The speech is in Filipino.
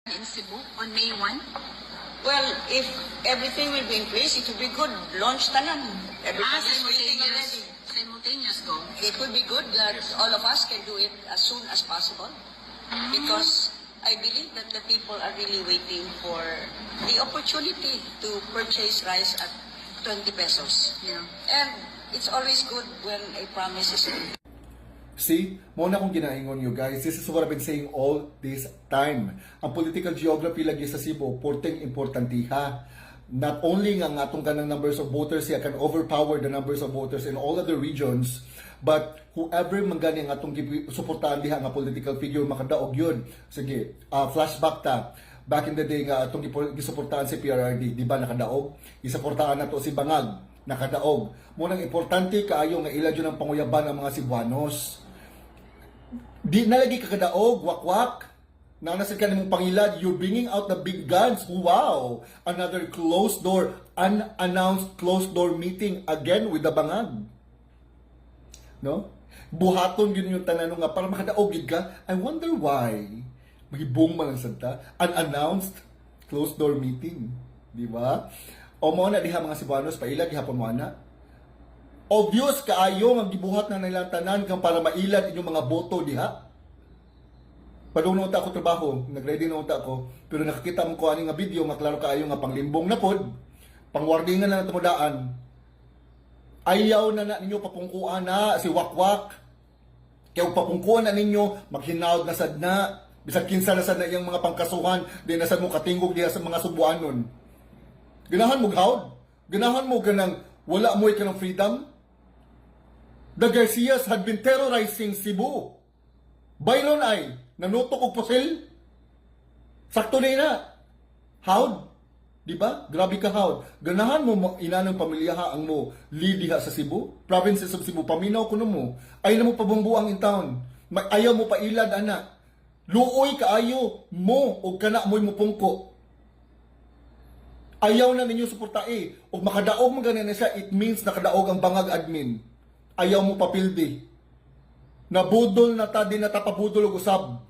in Cebu on May 1? Well, if everything will be in place, it will be good. Launch tanan. Everybody is waiting already. Simultaneous go. It will be good that all of us can do it as soon as possible. Because I believe that the people are really waiting for the opportunity to purchase rice at 20 pesos. Yeah. And it's always good when a promise is made. See, muna kong ginaingon you guys. This is what I've been saying all this time. Ang political geography lagi sa Cebu, porteng importantiha. Not only nga atong kanang numbers of voters siya can overpower the numbers of voters in all other regions, but whoever man gani ang atong suportahan diha nga political figure makadaog yun. Sige, flashback ta. Back in the day nga atong gisuportahan si PRRD, di ba nakadaog? Isuportahan nato si Bangag, nakadaog. Munang importante kaayo nga ila jud ang panguyaban ng mga Cebuanos. Di na lagi kakadaog, wakwak. Nang nasad ka namang pangilad, you're bringing out the big guns. Wow! Another closed door, unannounced closed door meeting again with the Bangag. No? Buhaton yun yung tanan nga para makadaog yun ka. I wonder why. Mahibong man lang santa. Unannounced closed door meeting. Di ba? O mo na diha mga Cebuanos, pailag, ihapon mo na. Obvious kaayo nga gibuhat na nilang tanan kang para mailad inyong mga boto diha. Padung ako trabaho, nag-ready na ako, pero nakakita mo ko ani nga video nga klaro kaayo nga panglimbong na pod, pangwardingan na tumudaan. Ayaw na ninyo papungkuan na si Wakwak. Kaya papungkuan na ninyo, maghinaod na sad na. Bisag kinsa na sad na iyang mga pangkasuhan, di na sad mo katingog diha sa mga Subuanon. Ganahan mo gawd? Ganahan mo ganang wala mo ka ng freedom? The Garcias had been terrorizing Cebu. Byron ay nanutok og pusil. Sakto na. Howd? Di ba? Grabe ka howd. Ganahan mo inanang pamilyaha ang mo lidiha sa Cebu, provinces of Cebu, paminaw kuno mo. Ay na mo pabungbuang in town. Ayaw mo pailad ana. Luoy kaayo mo og kana mo'y mupungko. Ayaw na ninyo suportae. Og makadaog mo ganin na siya, it means nakadaog ang Bangag admin. Ayaw mo papildi. Nabudol na ta, di na tapabudol og usab.